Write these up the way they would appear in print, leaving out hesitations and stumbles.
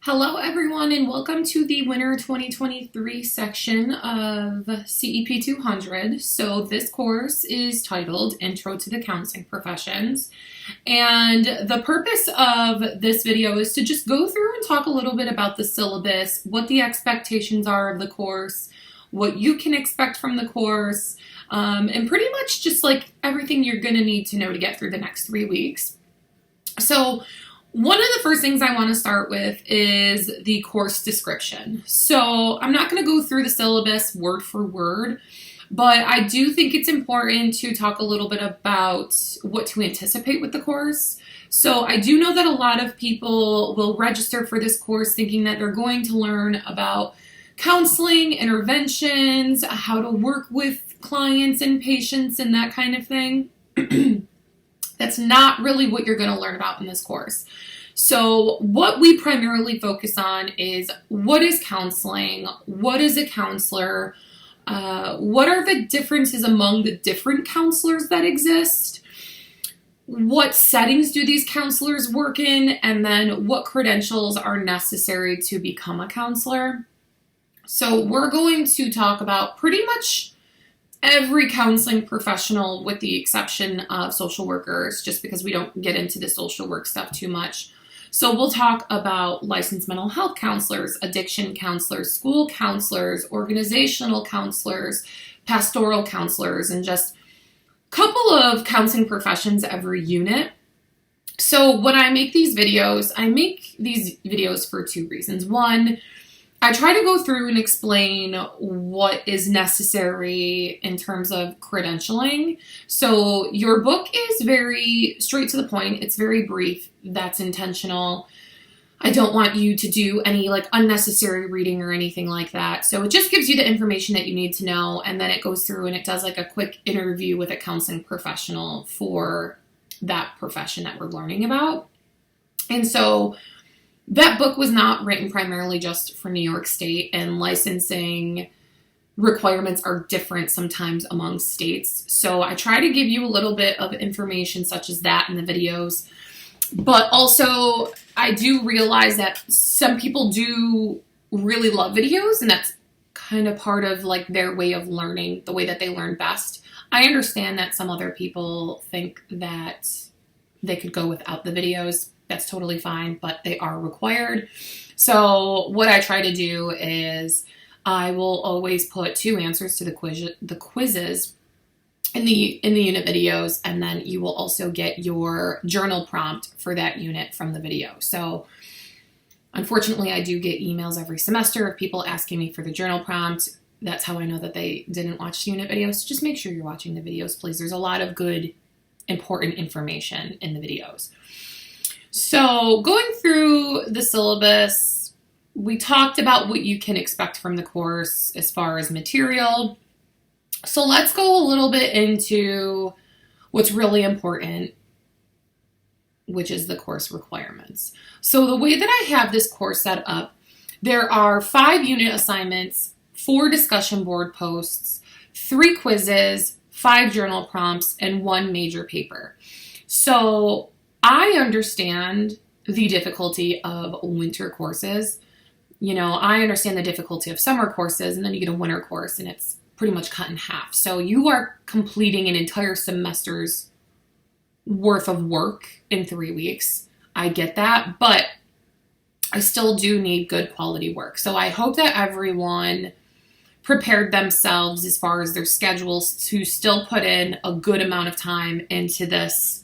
Hello, everyone, and welcome to the Winter 2023 section of CEP 200. So this course is titled Intro to the Counseling Professions, and the purpose of this video is to just go through and talk a little bit about the syllabus, what the expectations are of the course, what you can expect from the course, and pretty much just like everything you're going to need to know to get through the next 3 weeks. So one of the first things I want to start with is the course description. So I'm not going to go through the syllabus word for word, but I do think it's important to talk a little bit about what to anticipate with the course. So I do know that a lot of people will register for this course thinking that they're going to learn about counseling, interventions, how to work with clients and patients and that kind of thing. That's not really what you're going to learn about in this course. So what we primarily focus on is what is counseling, what is a counselor, what are the differences among the different counselors that exist, what settings do these counselors work in, and then what credentials are necessary to become a counselor. So we're going to talk about pretty much every counseling professional with the exception of social workers, just because we don't get into the social work stuff too much. So we'll talk about licensed mental health counselors, addiction counselors, school counselors, organizational counselors, pastoral counselors, and just a couple of counseling professions every unit. So when I make these videos for two reasons. One, I try to go through and explain what is necessary in terms of credentialing. So your book is very straight to the point. It's very brief. That's intentional. I don't want you to do any unnecessary reading or anything like that. So it just gives you the information that you need to know. And then it goes through and it does a quick interview with a counseling professional for that profession that we're learning about. And so that book was not written primarily just for New York State, and licensing requirements are different sometimes among states. So I try to give you a little bit of information such as that in the videos. But also, I do realize that some people do really love videos, and that's kind of part of their way of learning, the way that they learn best. I understand that some other people think that they could go without the videos. That's totally fine, but they are required. So what I try to do is I will always put 2 answers to the quizzes in the unit videos, and then you will also get your journal prompt for that unit from the video. So unfortunately, I do get emails every semester of people asking me for the journal prompt. That's how I know that they didn't watch the unit videos. So just make sure you're watching the videos, please. There's a lot of good, important information in the videos. So going through the syllabus, we talked about what you can expect from the course as far as material. So let's go a little bit into what's really important, which is the course requirements. So the way that I have this course set up, there are 5 unit assignments, 4 discussion board posts, 3 quizzes, 5 journal prompts, and 1 major paper. So I understand the difficulty of winter courses. I understand the difficulty of summer courses, and then you get a winter course, and it's pretty much cut in half. So you are completing an entire semester's worth of work in 3 weeks. I get that, but I still do need good quality work. So I hope that everyone prepared themselves as far as their schedules to still put in a good amount of time into this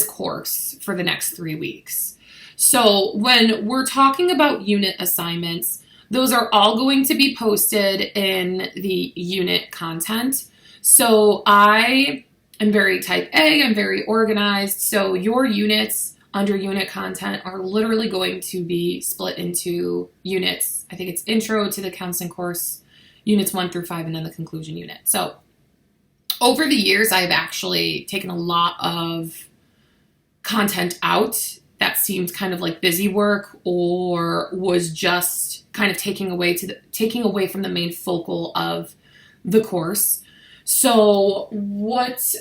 course for the next 3 weeks. So when we're talking about unit assignments, those are all going to be posted in the unit content. So I am very type A, I'm very organized. So your units under unit content are literally going to be split into units. I think it's intro to the counseling course, units 1 through 5, and then the conclusion unit. So over the years, I've actually taken a lot of content out that seemed kind of like busy work, or was just kind of taking away from the main focal of the course. So what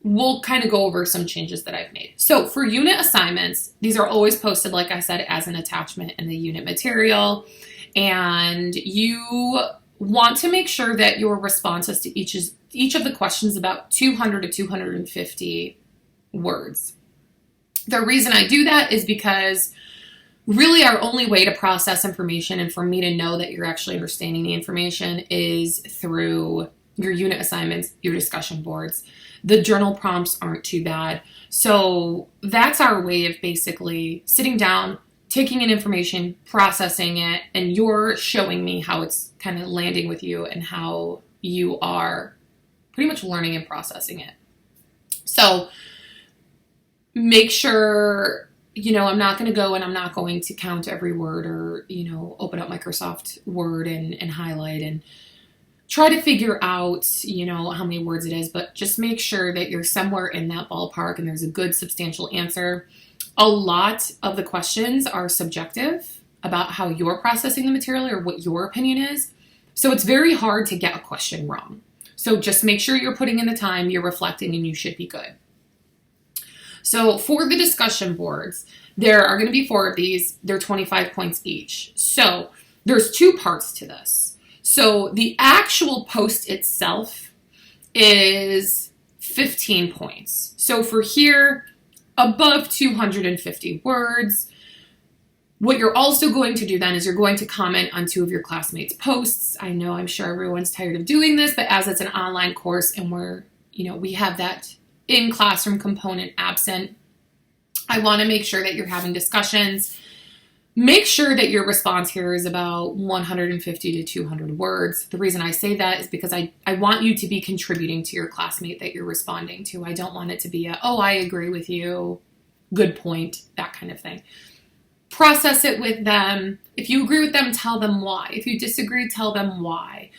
we'll kind of go over some changes that I've made. So for unit assignments, these are always posted, like I said, as an attachment in the unit material. And you want to make sure that your responses to each of the questions about 200 to 250 words. The reason I do that is because really our only way to process information and for me to know that you're actually understanding the information is through your unit assignments, your discussion boards. The journal prompts aren't too bad. So that's our way of basically sitting down, taking in information, processing it, and you're showing me how it's kind of landing with you and how you are pretty much learning and processing it. So make sure, I'm not going to go and I'm not going to count every word or, open up Microsoft Word and highlight and try to figure out, how many words it is, but just make sure that you're somewhere in that ballpark and there's a good substantial answer. A lot of the questions are subjective about how you're processing the material or what your opinion is. So it's very hard to get a question wrong. So just make sure you're putting in the time, you're reflecting, and you should be good. So for the discussion boards, there are going to be 4 of these. They're 25 points each. So there's 2 parts to this. So the actual post itself is 15 points. So for here, above 250 words, what you're also going to do then is you're going to comment on 2 of your classmates' posts. I'm sure everyone's tired of doing this, but as it's an online course and we have that in-classroom component absent, I want to make sure that you're having discussions. Make sure that your response here is about 150 to 200 words. The reason I say that is because I want you to be contributing to your classmate that you're responding to. I don't want it to be I agree with you, good point, that kind of thing. Process it with them. If you agree with them, tell them why. If you disagree, tell them why.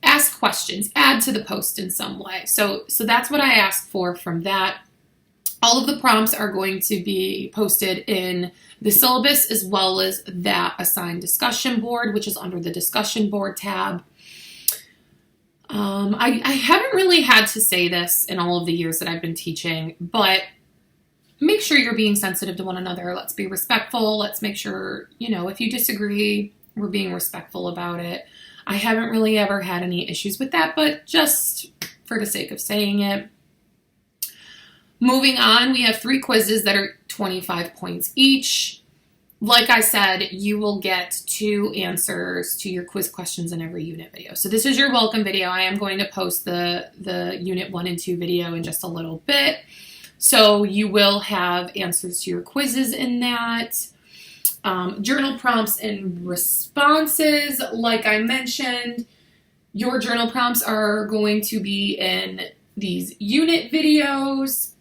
Ask questions, add to the post in some way. So that's what I ask for from that. All of the prompts are going to be posted in the syllabus as well as that assigned discussion board, which is under the discussion board tab. I haven't really had to say this in all of the years that I've been teaching, but make sure you're being sensitive to one another. Let's be respectful. Let's make sure, if you disagree, we're being respectful about it. I haven't really ever had any issues with that, but just for the sake of saying it. Moving on, we have 3 quizzes that are 25 points each. Like I said, you will get 2 answers to your quiz questions in every unit video. So this is your welcome video. I am going to post the unit 1 and 2 video in just a little bit. So you will have answers to your quizzes in that. Journal prompts and responses, like I mentioned, your journal prompts are going to be in these unit videos.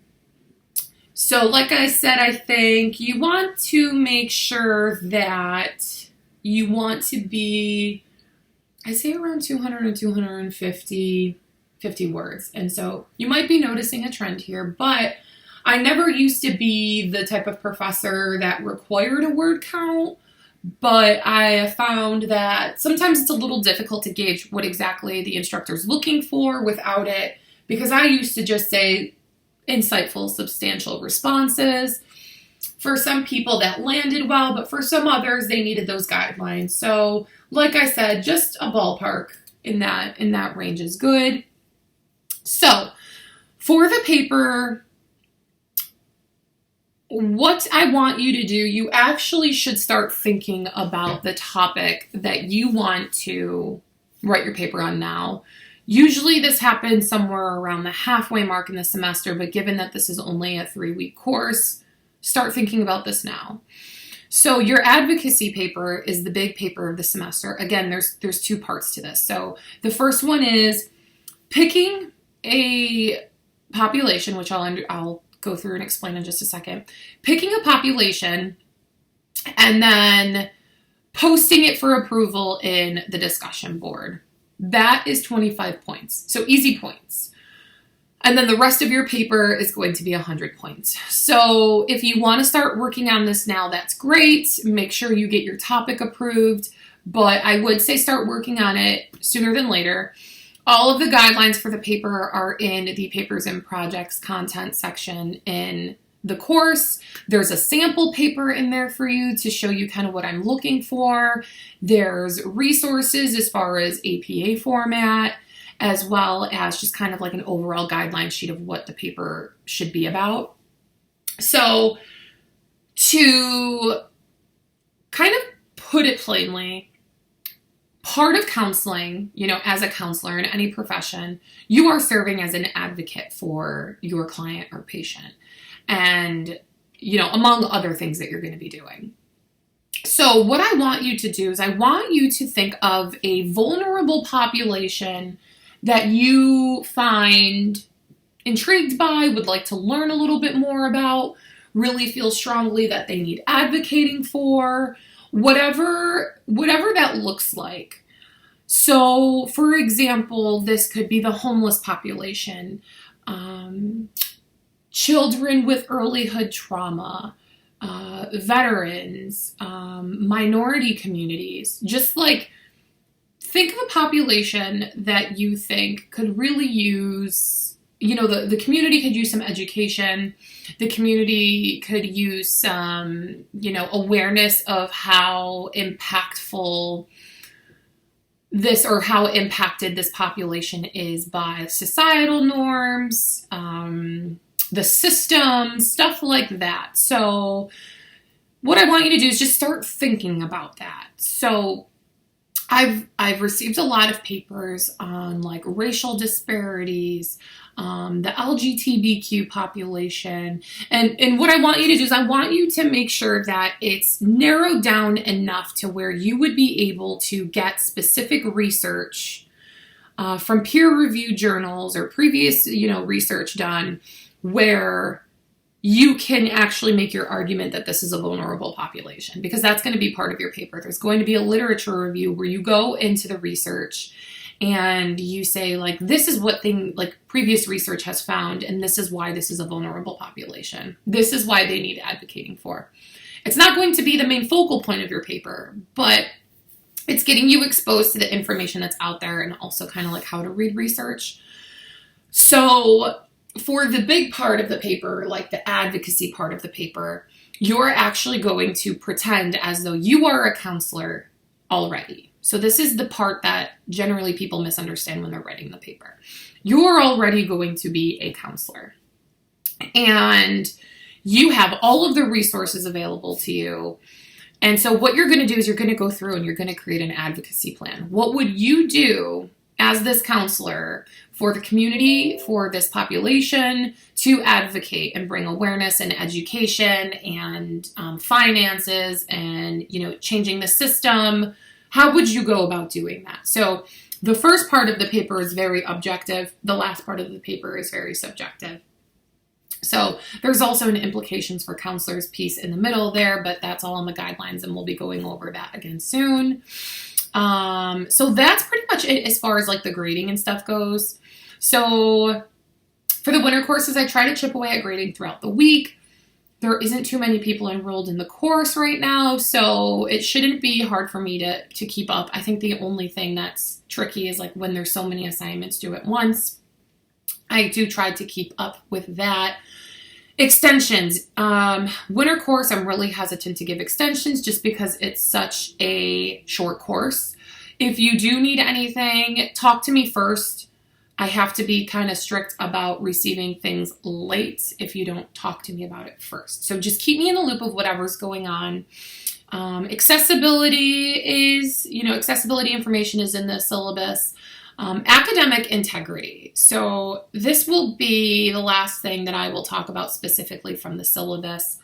So like I said, I think you want to make sure that you want to be, I say around 200 and 250 words. And so you might be noticing a trend here, but I never used to be the type of professor that required a word count, but I have found that sometimes it's a little difficult to gauge what exactly the instructor's looking for without it, because I used to just say insightful, substantial responses. For some people that landed well, but for some others, they needed those guidelines. So like I said, just a ballpark in that range is good. So for the paper, what I want you to do, you actually should start thinking about the topic that you want to write your paper on now. Usually this happens somewhere around the halfway mark in the semester, but given that this is only a 3-week course, start thinking about this now. So your advocacy paper is the big paper of the semester. Again, there's 2 parts to this. So the first one is picking a population, which I'll go through and explain in just a second. Picking a population and then posting it for approval in the discussion board. That is 25 points. So easy points. And then the rest of your paper is going to be 100 points. So if you want to start working on this now, that's great. Make sure you get your topic approved. But I would say start working on it sooner than later. All of the guidelines for the paper are in the papers and projects content section in the course. There's a sample paper in there for you to show you kind of what I'm looking for. There's resources as far as APA format, as well as just kind of like an overall guideline sheet of what the paper should be about. So to kind of put it plainly, part of counseling, as a counselor in any profession, you are serving as an advocate for your client or patient. And, among other things that you're going to be doing. So what I want you to do is I want you to think of a vulnerable population that you find intrigued by, would like to learn a little bit more about, really feel strongly that they need advocating for, whatever that looks like. So, for example, this could be the homeless population, children with earlyhood trauma, veterans, minority communities. Just like think of a population that you think could really use, the community could use some education. The community could use some, awareness of how impactful this or how impacted this population is by societal norms, the system, stuff like that. So what I want you to do is just start thinking about that. So I've received a lot of papers on like racial disparities, the LGBTQ population. And what I want you to do is I want you to make sure that it's narrowed down enough to where you would be able to get specific research from peer-reviewed journals or previous, research done where you can actually make your argument that this is a vulnerable population, because that's going to be part of your paper. There's going to be a literature review where you go into the research and you say, like, this is what previous research has found, and this is why this is a vulnerable population. This is why they need advocating for. It's not going to be the main focal point of your paper, but it's getting you exposed to the information that's out there and also kind of like how to read research. So for the big part of the paper, like the advocacy part of the paper, you're actually going to pretend as though you are a counselor already. So this is the part that generally people misunderstand when they're writing the paper. You're already going to be a counselor. And you have all of the resources available to you. And so what you're going to do is you're going to go through and you're going to create an advocacy plan. What would you do as this counselor for the community, for this population, to advocate and bring awareness and education and finances and, changing the system? How would you go about doing that? So the first part of the paper is very objective. The last part of the paper is very subjective. So there's also an implications for counselors piece in the middle there, but that's all in the guidelines, and we'll be going over that again soon. So that's pretty much it as far as like the grading and stuff goes. So for the winter courses, I try to chip away at grading throughout the week. There isn't too many people enrolled in the course right now, so it shouldn't be hard for me to keep up. I think the only thing that's tricky is like when there's so many assignments due at once. I do try to keep up with that. Extensions. Winter course, I'm really hesitant to give extensions just because it's such a short course. If you do need anything, talk to me first. I have to be kind of strict about receiving things late if you don't talk to me about it first. So just keep me in the loop of whatever's going on. Accessibility information is in the syllabus. Academic integrity. So this will be the last thing that I will talk about specifically from the syllabus.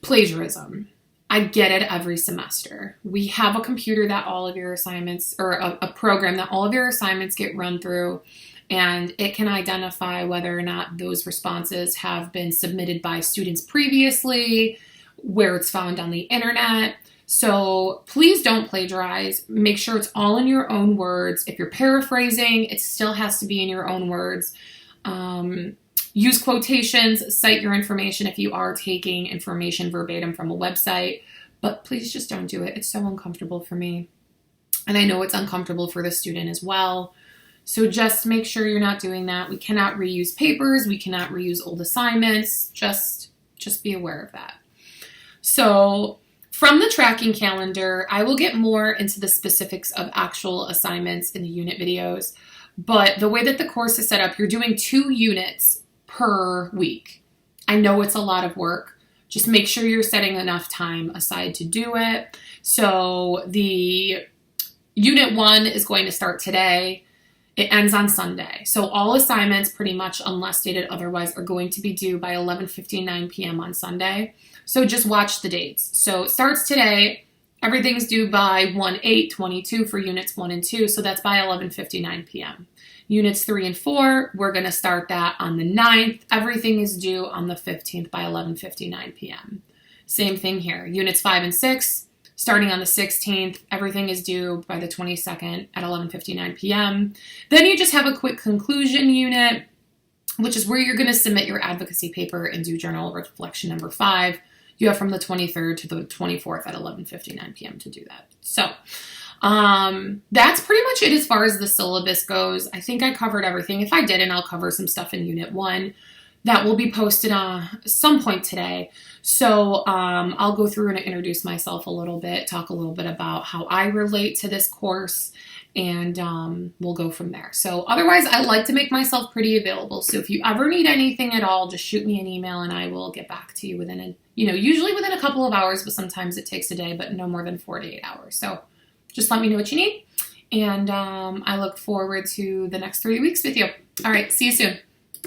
Plagiarism. I get it every semester. We have a computer that all of your assignments, or a program that all of your assignments get run through, and it can identify whether or not those responses have been submitted by students previously, where it's found on the internet. So please don't plagiarize. Make sure it's all in your own words. If you're paraphrasing, it still has to be in your own words. Use quotations, cite your information if you are taking information verbatim from a website, but please just don't do it. It's so uncomfortable for me. And I know it's uncomfortable for the student as well. So just make sure you're not doing that. We cannot reuse papers. We cannot reuse old assignments. Just be aware of that. So from the tracking calendar, I will get more into the specifics of actual assignments in the unit videos. But the way that the course is set up, you're doing 2 units per week. I know it's a lot of work. Just make sure you're setting enough time aside to do it. So the Unit 1 is going to start today. It ends on Sunday. So all assignments, pretty much, unless stated otherwise, are going to be due by 11:59 p.m. on Sunday. So just watch the dates. So it starts today. Everything's due by 1/8/22 for Units 1 and 2. So that's by 11:59 p.m. Units 3 and 4, we're going to start that on the 9th. Everything is due on the 15th by 11:59 p.m. Same thing here. Units 5 and 6, starting on the 16th, everything is due by the 22nd at 11:59 p.m. Then you just have a quick conclusion unit, which is where you're going to submit your advocacy paper and do journal reflection number 5. You have from the 23rd to the 24th at 11:59 p.m. to do that. So that's pretty much it as far as the syllabus goes. I think I covered everything. If I didn't, I'll cover some stuff in Unit 1 that will be posted some point today. So I'll go through and introduce myself a little bit, talk a little bit about how I relate to this course, and we'll go from there. So otherwise, I like to make myself pretty available. So if you ever need anything at all, just shoot me an email and I will get back to you within usually within a couple of hours, but sometimes it takes a day, but no more than 4 to 8 hours. So just let me know what you need. And I look forward to the next 3 weeks with you. All right, see you soon.